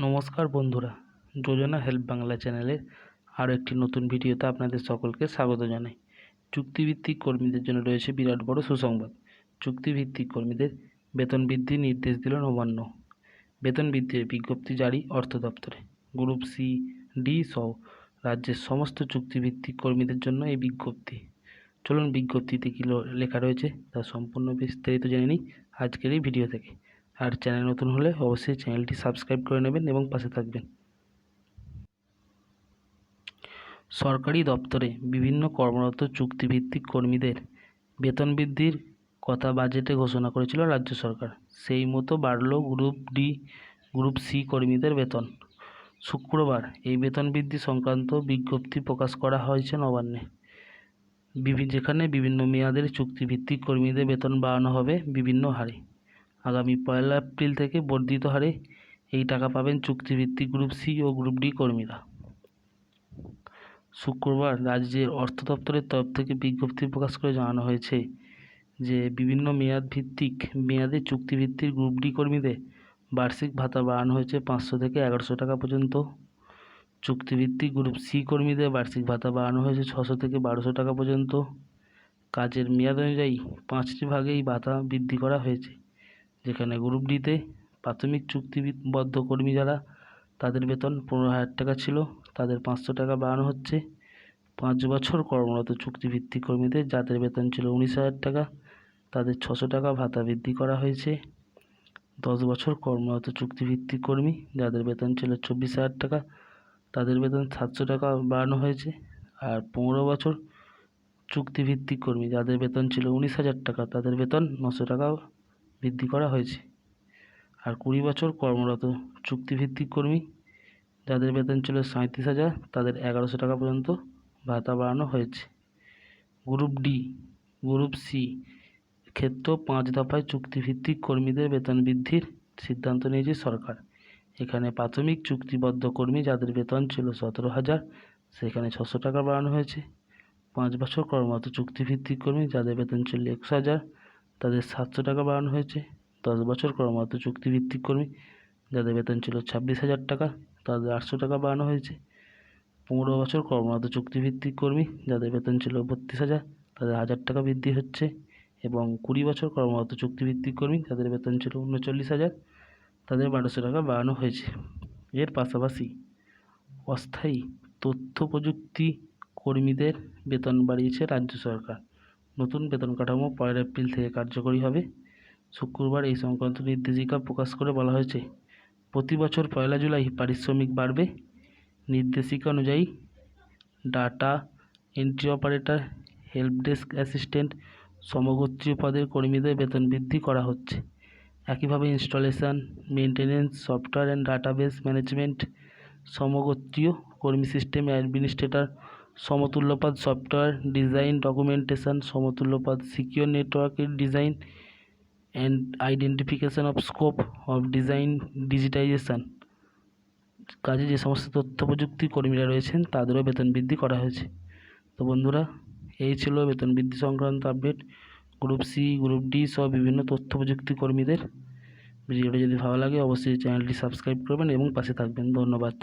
নমস্কার বন্ধুরা, যোজনা হেল্প বাংলা চ্যানেলের আরও একটি নতুন ভিডিওতে আপনাদের সকলকে স্বাগত জানাই। চুক্তিভিত্তিক কর্মীদের জন্য রয়েছে বিরাট বড় সুসংবাদ। চুক্তিভিত্তিক কর্মীদের বেতন বৃদ্ধির নির্দেশ দিল নবান্ন। বেতন বৃদ্ধির বিজ্ঞপ্তি জারি অর্থ দপ্তরে। গ্রুপ সি, ডি সহ রাজ্যের সমস্ত চুক্তিভিত্তিক কর্মীদের জন্য এই বিজ্ঞপ্তি। চলুন বিজ্ঞপ্তিতে কী লেখা রয়েছে তার সম্পূর্ণ বিস্তারিত জেনে নিই আজকের এই ভিডিও থেকে। আর চ্যানেল নতুন হলে অবশ্যই চ্যানেলটি সাবস্ক্রাইব করে নেবেন এবং পাশে থাকবেন। সরকারি দপ্তরে বিভিন্ন কর্মরত চুক্তিভিত্তিক কর্মীদের বেতন বৃদ্ধির কথা বাজেটে ঘোষণা করেছিল রাজ্য সরকার। সেই মতো বাড়ল গ্রুপ ডি, গ্রুপ সি কর্মীদের বেতন। শুক্রবার এই বেতন বৃদ্ধি সংক্রান্ত বিজ্ঞপ্তি প্রকাশ করা হয়েছে নবান্নে, যেখানে বিভিন্ন মেয়াদের চুক্তিভিত্তিক কর্মীদের বেতন বাড়ানো হবে বিভিন্ন হারে। আগামী 1 এপ্রিল থেকে বর্ধিত হারে এই টাকা পাবেন চুক্তিভিত্তিক গ্রুপ সি ও গ্রুপ ডি কর্মীরা। শুক্রবার রাজ্যের অর্থ দপ্তরের তরফ থেকে বিজ্ঞপ্তি প্রকাশ করে জানানো হয়েছে যে বিভিন্ন মেয়াদে চুক্তিভিত্তিক গ্রুপ ডি কর্মীদের বার্ষিক ভাতা বাড়ানো হয়েছে 500 থেকে 1100 টাকা পর্যন্ত। চুক্তিভিত্তিক গ্রুপ সি কর্মীদের বার্ষিক ভাতা বাড়ানো হয়েছে 600 থেকে 1200 টাকা পর্যন্ত। কাজের মেয়াদ অনুযায়ী 5টি ভাগে এই ভাতা বৃদ্ধি করা হয়েছে, যেখানে গ্রুপ ডিতে প্রাথমিক চুক্তিবদ্ধ কর্মী যারা, তাদের বেতন 15,000 টাকা ছিল, তাদের 500 টাকা বাড়ানো হচ্ছে। 5 বছর কর্মরত চুক্তিভিত্তিক কর্মীদের যাদের বেতন ছিল 19,000 টাকা, তাদের 600 টাকা ভাতা বৃদ্ধি করা হয়েছে। 10 বছর কর্মরত চুক্তিভিত্তিক কর্মী যাদের বেতন ছিল 24,000 টাকা, তাদের বেতন 700 টাকা বাড়ানো হয়েছে। আর 15 বছর চুক্তিভিত্তিক কর্মী যাদের বেতন ছিল 19,000 টাকা, তাদের বেতন 900 টাকা বৃদ্ধি করা হয়েছে। আর 20 বছর কর্মরত চুক্তিভিত্তিক কর্মী যাদের বেতন ছিল 37,000, তাদের 1100 টাকা পর্যন্ত ভাতা বাড়ানো হয়েছে। গ্রুপ ডি, গ্রুপ সি ক্ষেত্রেও 5 দফায় চুক্তিভিত্তিক কর্মীদের বেতন বৃদ্ধির সিদ্ধান্ত নিয়েছে সরকার। এখানে প্রাথমিক চুক্তিবদ্ধ কর্মী যাদের বেতন ছিল 17,000, সেখানে 600 টাকা বাড়ানো হয়েছে। 5 বছর কর্মরত চুক্তিভিত্তিক কর্মী যাদের বেতন ছিল 21,000, তাদের 700 টাকা বাড়ানো হয়েছে। 10 বছর কর্মরত চুক্তিভিত্তিক কর্মী যাদের বেতন ছিল 26,000 টাকা, তাদের 800 টাকা বাড়ানো হয়েছে। 15 বছর কর্মরত চুক্তিভিত্তিক কর্মী যাদের বেতন ছিল 32,000, তাদের 1000 টাকা বৃদ্ধি হচ্ছে। এবং 20 বছর কর্মরত চুক্তিভিত্তিক কর্মী যাদের বেতন ছিল 39,000, তাদের 1200 টাকা বাড়ানো হয়েছে। এর পাশাপাশি অস্থায়ী তথ্য প্রযুক্তি কর্মীদের বেতন বাড়িয়েছে রাজ্য সরকার। নতুন বেতন কাঠামো 1 এপ্রিল থেকে কার্যকরী হবে। শুক্রবার এই সংক্রান্ত নির্দেশিকা প্রকাশ করে বলা হয়েছে, প্রতি বছর 1 জুলাই পারিশ্রমিক বাড়বে। নির্দেশিকা অনুযায়ী data entry operator, help desk assistant, সমগোত্রীয় পদের কর্মীদের বেতন বৃদ্ধি করা হচ্ছে। একইভাবে installation, maintenance, software and database management, সমগোত্রীয় কর্মী, সিস্টেম অ্যাডমিনিস্ট্রেটর, সমতুল্যপদ সফটওয়্যার ডিজাইন ডকুমেন্টেশন, সমতুল্যপদ সিকিউর নেটওয়ার্কের design and identification of scope of design digitization কাজে যে সমস্ত তথ্য প্রযুক্তি কর্মীরা রয়েছেন তাদেরও বেতন বৃদ্ধি করা হয়েছে। তো বন্ধুরা, এই ছিল বেতন বৃদ্ধি সংক্রান্ত update group C, group D সহ বিভিন্ন তথ্য প্রযুক্তি কর্মীদের। ভিডিওটি যদি ভালো লাগে অবশ্যই চ্যানেলটি সাবস্ক্রাইব করবেন এবং পাশে থাকবেন। ধন্যবাদ।